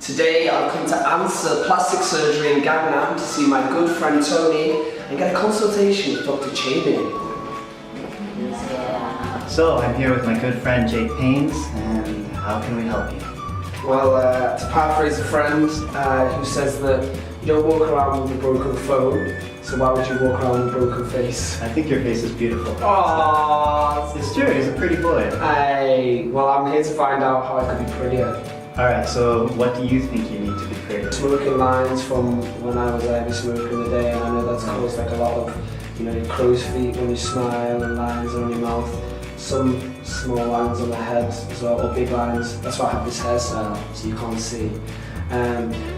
Today I've come to Answer Plastic Surgery in Gangnam to see my good friend Tony and get a consultation with Dr. Cheney. So I'm here with my good friend Jake Paines, and how can we help you? Well, to paraphrase a friend who says that you don't walk around with a broken phone, so why would you walk around with a broken face? I think your face is beautiful. Aww, It's true, he's a pretty boy. well, I'm here to find out how I could be prettier. Alright, so what do you think you need to be prettier? Smoking lines from when I was heavy smoking in the day, and I know that's caused like a lot of, your crow's feet when you smile and lines on your mouth. Some small lines on the head as well, or big lines. That's why I have this hairstyle, so you can't see.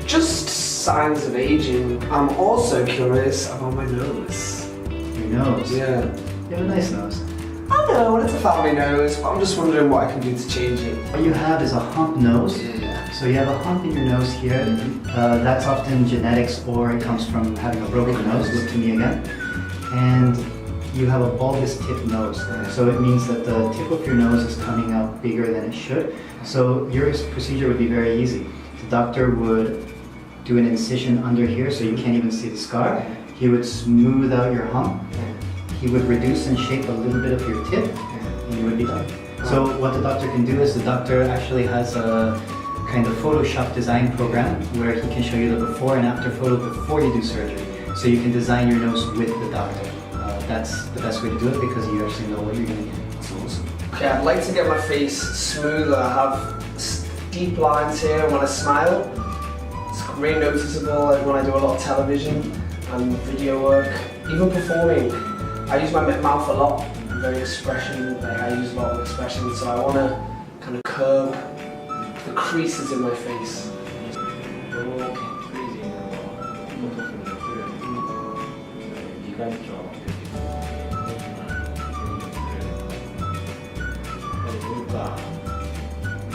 Just signs of aging. I'm also curious about my nose. Your nose? Yeah. You have a nice nose. I know, it's a family nose, but I'm just wondering what I can do to change it. What you have is a hump nose. Yeah. So you have a hump in your nose here. That's often genetics, or it comes from having a broken nose. Look to me again. And you have a bulbous tip nose. So it means that the tip of your nose is coming out bigger than it should. So your procedure would be very easy. The doctor would do an incision under here so you can't even see the scar. He would smooth out your hump. He would reduce and shape a little bit of your tip, and you would be done. So what the doctor can do is the doctor actually has a kind of Photoshop design program where he can show you the before and after photo before you do surgery. So you can design your nose with the doctor. That's the best way to do it because you actually know what you're going to get. That's awesome. Okay, I'd like to get my face smoother. I have deep lines here when I smile. It's very noticeable when I do a lot of television and video work, even performing. I use my mouth a lot. I'm very I use a lot of expression, so I want to kind of curb the creases in my face.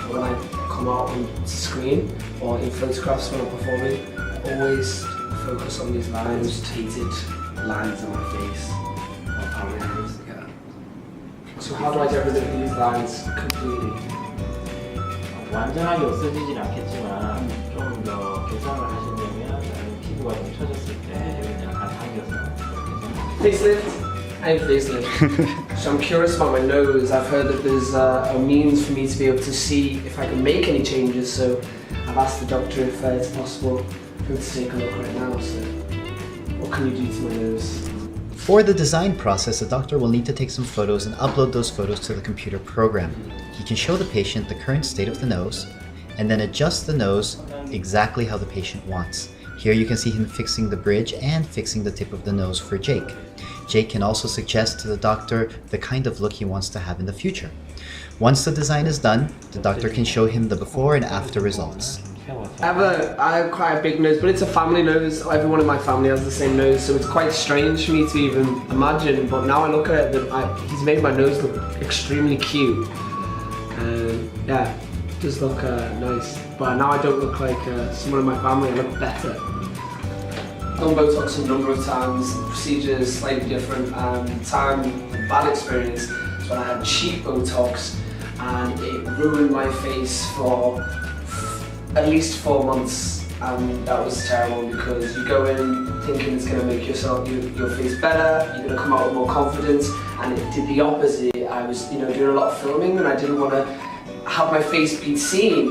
When I come out on screen or in photographs when I'm performing, I always focus on these lines, hated lines on my face. So how do I get rid of these lines completely? 완전하게 없어지진 않겠지만 좀 더 개선을 하시려면 피부가 좀 처졌을 때 여기 약간 당겨서 Facelift? I have facelift. So I'm curious about my nose. I've heard that there's a means for me to be able to see if I can make any changes, so I've asked the doctor if it's possible for him to take a look right now. So what can you do to my nose? For the design process, the doctor will need to take some photos and upload those photos to the computer program. He can show the patient the current state of the nose and then adjust the nose exactly how the patient wants. Here you can see him fixing the bridge and fixing the tip of the nose for Jake. Jake can also suggest to the doctor the kind of look he wants to have in the future. Once the design is done, the doctor can show him the before and after results. I have quite a big nose, but it's a family nose. Everyone in my family has the same nose, so it's quite strange for me to even imagine. But now I look at it, he's made my nose look extremely cute. Yeah, it does look nice. But now I don't look like someone in my family, I look better. I've done Botox a number of times, the procedure is slightly different. Bad experience is when I had cheap Botox and it ruined my face for at least 4 months, and that was terrible because you go in thinking it's going to make your face better, you're going to come out with more confidence, and it did the opposite. I was doing a lot of filming and I didn't want to have my face be seen,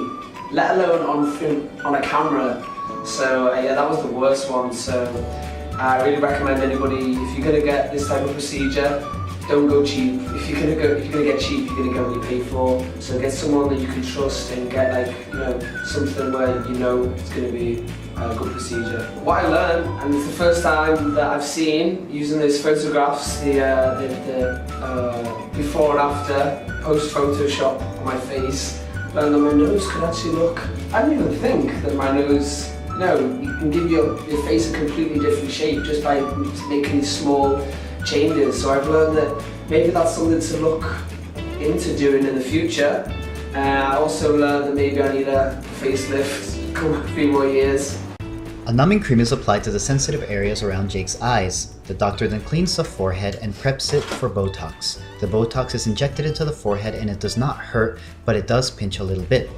let alone on film, on a camera. So yeah, that was the worst one. So I really recommend anybody, if you're going to get this type of procedure, don't go cheap. If you're gonna get cheap, you're gonna get what you pay for. So get someone that you can trust and get something where it's gonna be a good procedure. What I learned, and it's the first time that I've seen using those photographs, the before and after, post Photoshop on my face, learned that my nose could actually look. I didn't even think that my nose. You can give your face a completely different shape just by making these small changes. So I've learned that maybe that's something to look into doing in the future. I also learned that maybe I need a facelift come a few more years. A numbing cream is applied to the sensitive areas around Jake's eyes. The doctor then cleans the forehead and preps it for Botox. The Botox is injected into the forehead and it does not hurt, but it does pinch a little bit.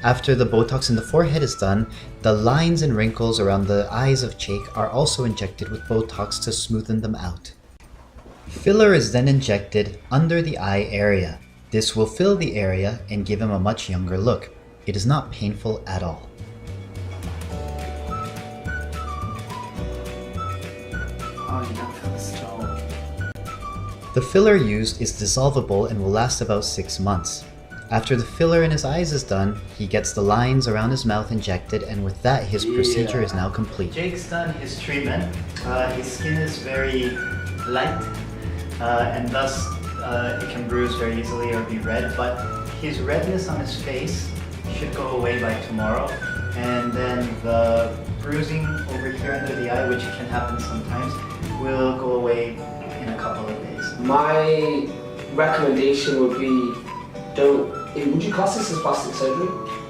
After the Botox in the forehead is done, the lines and wrinkles around the eyes of Jake are also injected with Botox to smoothen them out. Filler is then injected under the eye area. This will fill the area and give him a much younger look. It is not painful at all. The filler used is dissolvable and will last about 6 months. After the filler in his eyes is done, he gets the lines around his mouth injected, and with that his procedure is now complete. Jake's done his treatment. His skin is very light and thus it can bruise very easily or be red, but his redness on his face should go away by tomorrow, and then the bruising over here under the eye, which can happen sometimes, will go away in a couple of days. My recommendation would be, would you class this as plastic surgery?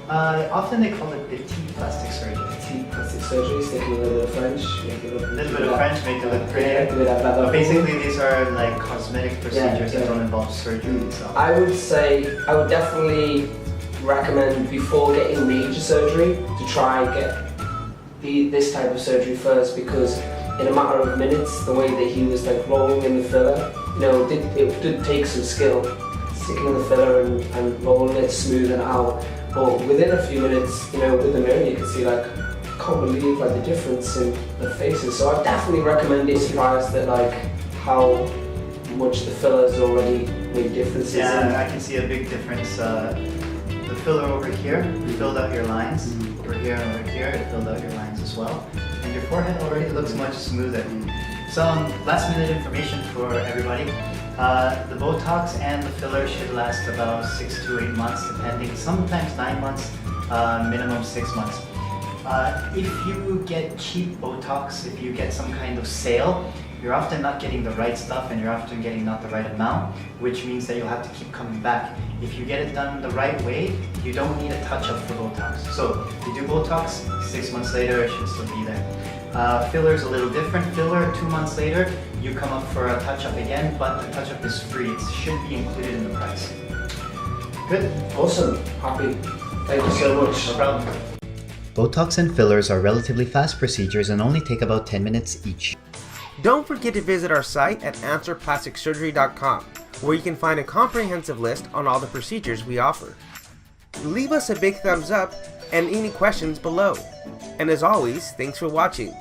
Often they call it petite plastic surgery. Petite plastic surgery, sticking a little bit of French, make it look A little bit of French, make it look prettier. But basically these are like cosmetic procedures that don't involve surgery itself. I would definitely recommend before getting major surgery to try and get this type of surgery first, because in a matter of minutes, the way that he was like rolling in the filler, it did take some skill, sticking in the filler and rolling it, smoothing it out. But within a few minutes, with the mirror, you can see like, I can't believe like the difference in the faces. So I definitely recommend it. Surprised at like how much the fillers already made differences. Yeah, I can see a big difference. The filler over here filled out your lines. Over here and over here, it filled out your lines as well. And your forehead already looks much smoother. Some last minute information for everybody. The Botox and the filler should last about 6 to 8 months, depending, sometimes 9 months, minimum 6 months. If you get cheap Botox, if you get some kind of sale, you're often not getting the right stuff and you're often getting not the right amount, which means that you'll have to keep coming back. If you get it done the right way, you don't need a touch-up for Botox. So you do Botox, 6 months later it should still be there. Filler's a little different. Filler, 2 months later, you come up for a touch-up again, but the touch-up is free. It should be included in the price. Good. Awesome. Happy. Thank you so much. No problem. Botox and fillers are relatively fast procedures and only take about 10 minutes each. Don't forget to visit our site at answerplasticsurgery.com, where you can find a comprehensive list on all the procedures we offer. Leave us a big thumbs up and any questions below. And as always, thanks for watching.